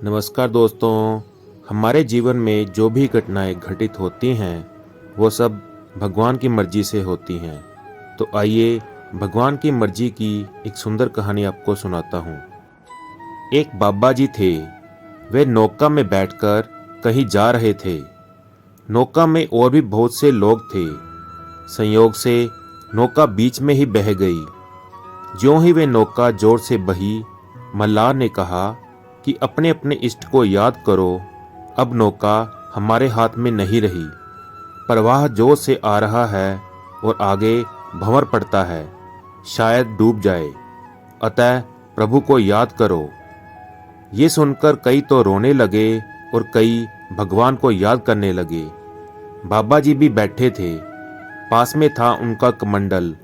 नमस्कार दोस्तों। हमारे जीवन में जो भी घटनाएं घटित होती हैं वो सब भगवान की मर्जी से होती हैं। तो आइए भगवान की मर्जी की एक सुंदर कहानी आपको सुनाता हूँ। एक बाबा जी थे। वे नौका में बैठकर कहीं जा रहे थे। नौका में और भी बहुत से लोग थे। संयोग से नौका बीच में ही बह गई। ज्यों ही वे नौका जोर से बही, मल्लाह ने कहा कि अपने अपने इष्ट को याद करो, अब नौका हमारे हाथ में नहीं रही। प्रवाह जोर से आ रहा है और आगे भंवर पड़ता है, शायद डूब जाए, अतः प्रभु को याद करो। ये सुनकर कई तो रोने लगे और कई भगवान को याद करने लगे। बाबा जी भी बैठे थे। पास में था उनका कमंडल।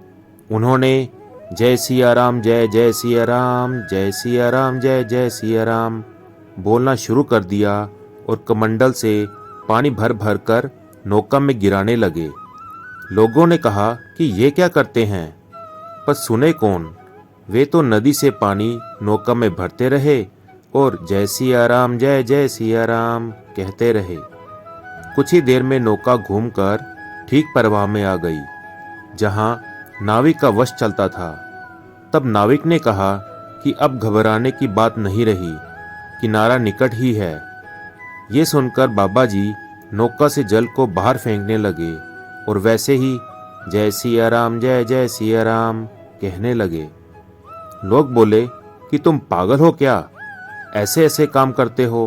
उन्होंने जय सिया राम, जय जय सिया राम, जय सिया राम, जय जय सिया राम बोलना शुरू कर दिया और कमंडल से पानी भर भर कर नौका में गिराने लगे। लोगों ने कहा कि ये क्या करते हैं, पर सुने कौन। वे तो नदी से पानी नौका में भरते रहे और जय सिया राम, जय जय सिया राम कहते रहे। कुछ ही देर में नौका घूमकर ठीक प्रवाह में आ गई, जहां नाविक का वश चलता था। तब नाविक ने कहा कि अब घबराने की बात नहीं रही, किनारा निकट ही है। ये सुनकर बाबा जी नौका से जल को बाहर फेंकने लगे और वैसे ही जय सिया राम, जय जय सिया राम कहने लगे। लोग बोले कि तुम पागल हो क्या, ऐसे ऐसे काम करते हो।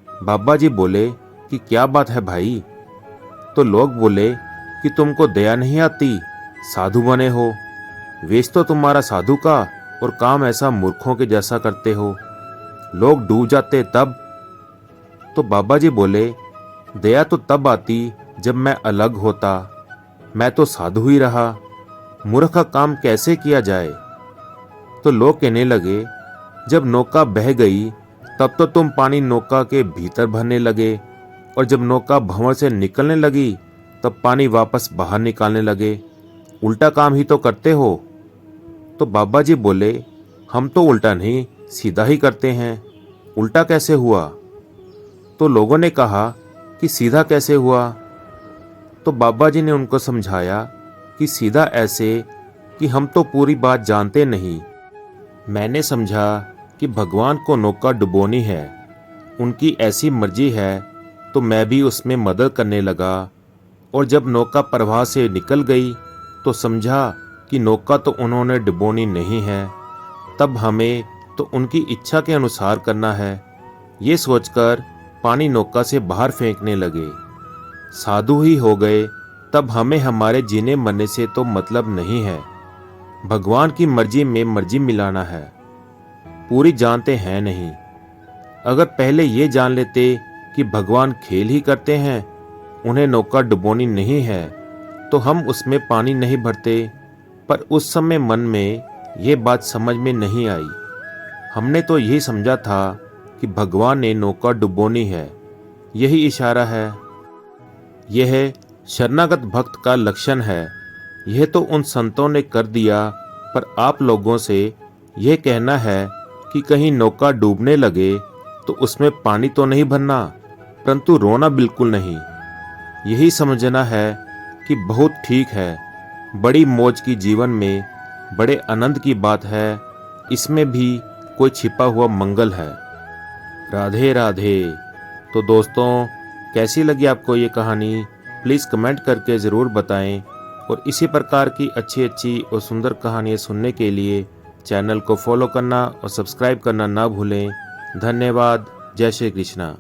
बाबा जी बोले कि क्या बात है भाई। तो लोग बोले कि तुमको दया नहीं आती, साधु बने हो। वेश तो तुम्हारा साधु का और काम ऐसा मूर्खों के जैसा करते हो। लोग डूब जाते तब। तो बाबा जी बोले दया तो तब आती जब मैं अलग होता। मैं तो साधु ही रहा, मूर्ख का काम कैसे किया जाए। तो लोग कहने लगे जब नौका बह गई तब तो तुम पानी नौका के भीतर भरने लगे, और जब नौका भंवर से निकलने लगी तब पानी वापस बाहर निकालने लगे। उल्टा काम ही तो करते हो। तो बाबा जी बोले हम तो उल्टा नहीं, सीधा ही करते हैं। उल्टा कैसे हुआ। तो लोगों ने कहा कि सीधा कैसे हुआ। तो बाबा जी ने उनको समझाया कि सीधा ऐसे कि हम तो पूरी बात जानते नहीं। मैंने समझा कि भगवान को नौका डुबोनी है, उनकी ऐसी मर्जी है, तो मैं भी उसमें मदद करने लगा। और जब नौका प्रवाह से निकल गई तो समझा कि नौका तो उन्होंने डुबोनी नहीं है, तब हमें तो उनकी इच्छा के अनुसार करना है। ये सोचकर पानी नौका से बाहर फेंकने लगे। साधु ही हो गए तब हमें हमारे जीने मरने से तो मतलब नहीं है। भगवान की मर्जी में मर्जी मिलाना है, पूरी जानते हैं नहीं। अगर पहले ये जान लेते कि भगवान खेल ही करते हैं, उन्हें नौका डुबोनी नहीं है, तो हम उसमें पानी नहीं भरते। पर उस समय मन में ये बात समझ में नहीं आई। हमने तो यही समझा था कि भगवान ने नौका डुबोनी है, यही इशारा है। यह शरणागत भक्त का लक्षण है। यह तो उन संतों ने कर दिया, पर आप लोगों से यह कहना है कि कहीं नौका डूबने लगे तो उसमें पानी तो नहीं भरना, परंतु रोना बिल्कुल नहीं। यही समझना है कि बहुत ठीक है, बड़ी मौज की जीवन में बड़े आनंद की बात है, इसमें भी कोई छिपा हुआ मंगल है। राधे राधे। तो दोस्तों, कैसी लगी आपको ये कहानी, प्लीज़ कमेंट करके ज़रूर बताएं। और इसी प्रकार की अच्छी अच्छी और सुंदर कहानियाँ सुनने के लिए चैनल को फॉलो करना और सब्सक्राइब करना ना भूलें। धन्यवाद। जय श्री कृष्णा।